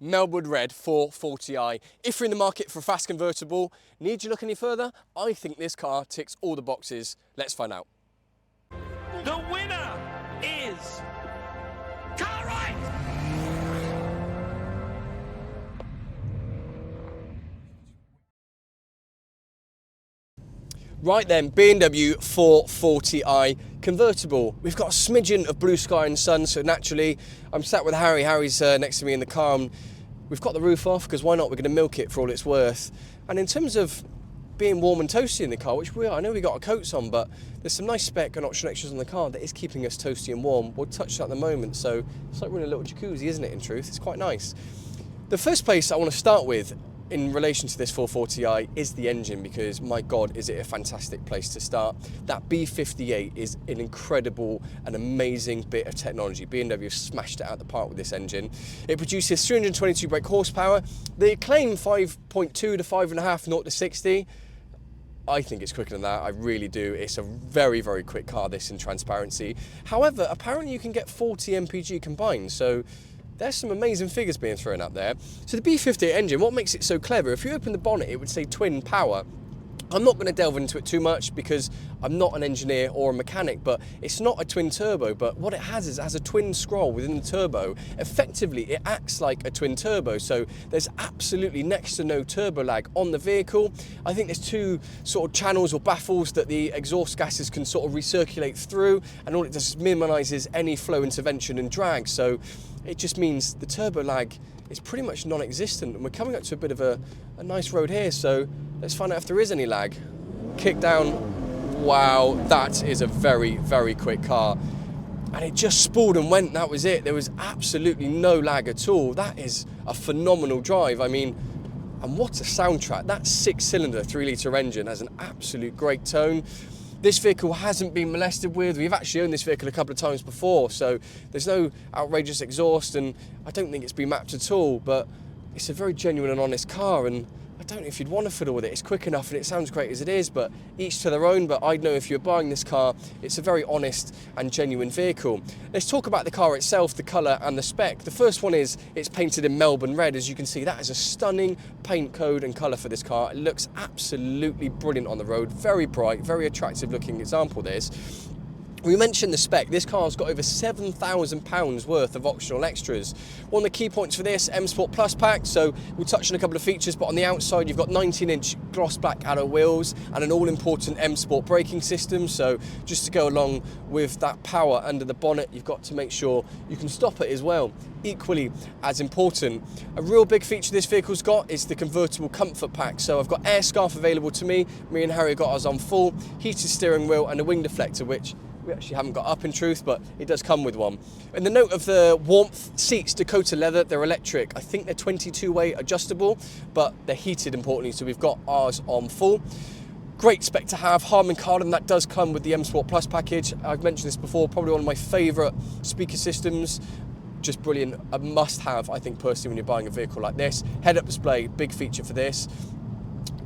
Melwood Red 440i. If you're in the market for a fast convertible, need you look any further? I think this car ticks all the boxes. Let's find out. The winner is Cartwright! Right then, BMW 440i convertible. We've got a smidgen of blue sky and sun, so naturally I'm sat with Harry. Harry's next to me in the car, and we've got the roof off because why not? We're going to milk it for all it's worth. And in terms of being warm and toasty in the car, which we are, I know we got our coats on, but there's some nice spec and option extras on the car that is keeping us toasty and warm. We'll touch that at the moment, so it's like we're in a little jacuzzi, isn't it, in truth? It's quite nice. The first place I want to start with in relation to this 440i is the engine, because my God, is it a fantastic place to start. That B58 is an incredible and amazing bit of technology. BMW smashed it out the park with this engine. It produces 322 brake horsepower. They claim 5.2 to 5.5 0 to 60. I think it's quicker than that, I really do. It's a very, very quick car, this, in transparency. However, apparently you can get 40 mpg combined, so there's some amazing figures being thrown up there. So the B58 engine, what makes it so clever? If you open the bonnet, it would say twin power. I'm not going to delve into it too much because I'm not an engineer or a mechanic, but it's not a twin turbo. But what it has is it has a twin scroll within the turbo. Effectively, it acts like a twin turbo. So there's absolutely next to no turbo lag on the vehicle. I think there's two sort of channels or baffles that the exhaust gases can sort of recirculate through, and all it does is minimises any flow intervention and drag. So it just means the turbo lag is pretty much non-existent, and we're coming up to a bit of a nice road here, so let's find out if there is any lag. Kick down. Wow, that is a very, very quick car. And it just spooled and went, that was it. There was absolutely no lag at all. That is a phenomenal drive. I mean, and what a soundtrack. That 6-cylinder 3-litre engine has an absolute great tone. This vehicle hasn't been molested with. We've actually owned this vehicle a couple of times before, so there's no outrageous exhaust, and I don't think it's been mapped at all, but it's a very genuine and honest car, and I don't know if you'd want to fiddle with it. It's quick enough and it sounds great as it is, but each to their own. But I'd know if you're buying this car, it's a very honest and genuine vehicle. Let's talk about the car itself, the colour and the spec. The first one is it's painted in Melbourne Red. As you can see, that is a stunning paint code and colour for this car. It looks absolutely brilliant on the road. Very bright, very attractive looking example this. We mentioned the spec. This car's got over £7,000 worth of optional extras. One of the key points for this, M Sport Plus pack, so we'll touch on a couple of features, but on the outside you've got 19-inch gloss black alloy wheels and an all-important M Sport braking system, so just to go along with that power under the bonnet, you've got to make sure you can stop it as well. Equally as important, a real big feature this vehicle's got is the convertible comfort pack. So I've got air scarf available to me and Harry got ours on full, heated steering wheel and a wing deflector, which we actually haven't got up in truth, but it does come with one. And the note of the warmth, seats Dakota leather, they're electric. I think they're 22-way adjustable, but they're heated importantly, so we've got ours on full. Great spec to have, Harman Kardon, that does come with the M Sport Plus package. I've mentioned this before, probably one of my favourite speaker systems. Just brilliant, a must have, I think, personally, when you're buying a vehicle like this. Head-up display, big feature for this.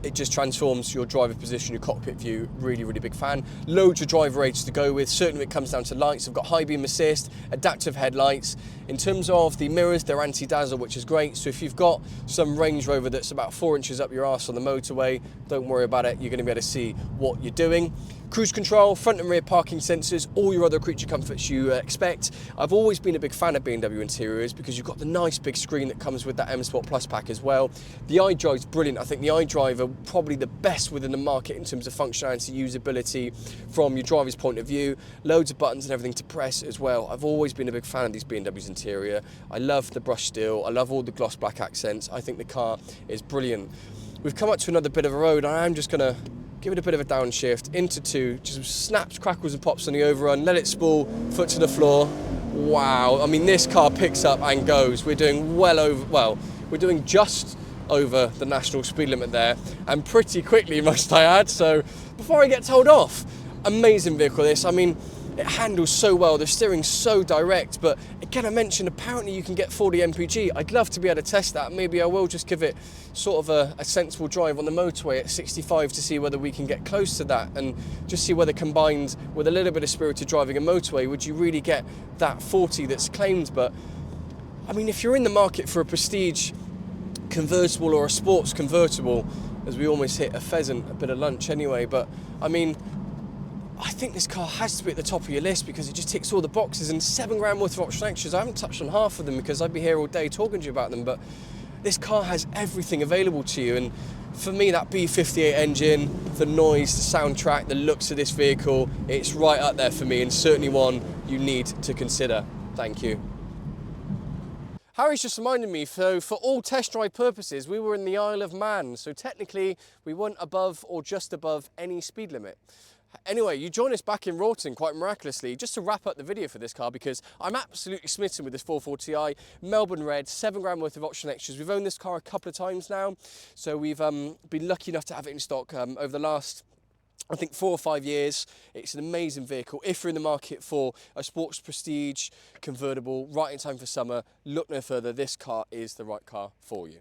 It just transforms your driver position, your cockpit view. Really, really big fan. Loads of driver aids to go with. Certainly when it comes down to lights, I've got high beam assist, adaptive headlights. In terms of the mirrors, they're anti-dazzle, which is great. So if you've got some Range Rover that's about 4 inches up your arse on the motorway, don't worry about it. You're going to be able to see what you're doing. Cruise control, front and rear parking sensors, all your other creature comforts you expect. I've always been a big fan of BMW interiors because you've got the nice big screen that comes with that M Sport Plus pack as well. The iDrive's brilliant. I think the iDrive are probably the best within the market in terms of functionality, usability from your driver's point of view. Loads of buttons and everything to press as well. I've always been a big fan of these BMW's interior. I love the brushed steel. I love all the gloss black accents. I think the car is brilliant. We've come up to another bit of a road. I'm just going to give it a bit of a downshift into two, just snaps, crackles and pops on the overrun, let it spool, foot to the floor. Wow, I mean, this car picks up and goes. We're doing we're doing just over the national speed limit there, and pretty quickly, must I add. So before I get told off, amazing vehicle this. I mean, it handles so well, the steering's so direct, but again, I mentioned apparently you can get 40 mpg. I'd love to be able to test that. Maybe I will just give it sort of a sensible drive on the motorway at 65 to see whether we can get close to that, and just see whether combined with a little bit of spirited driving a motorway, would you really get that 40 that's claimed. But I mean, if you're in the market for a prestige convertible or a sports convertible, as we almost hit a pheasant, a bit of lunch anyway, but I mean, I think this car has to be at the top of your list because it just ticks all the boxes, and £7 worth of optional extras. I haven't touched on half of them because I'd be here all day talking to you about them, but this car has everything available to you. And for me, that B58 engine, the noise, the soundtrack, the looks of this vehicle, it's right up there for me, and certainly one you need to consider. Thank you. Harry's just reminded me, so for all test drive purposes, we were in the Isle of Man, so technically we weren't above or just above any speed limit. Anyway, you join us back in Wroughton quite miraculously, just to wrap up the video for this car, because I'm absolutely smitten with this 440i, Melbourne red, £7 worth of option extras. We've owned this car a couple of times now, so we've been lucky enough to have it in stock over the last, I think, 4 or 5 years. It's an amazing vehicle. If you're in the market for a sports prestige convertible, right in time for summer, look no further. This car is the right car for you.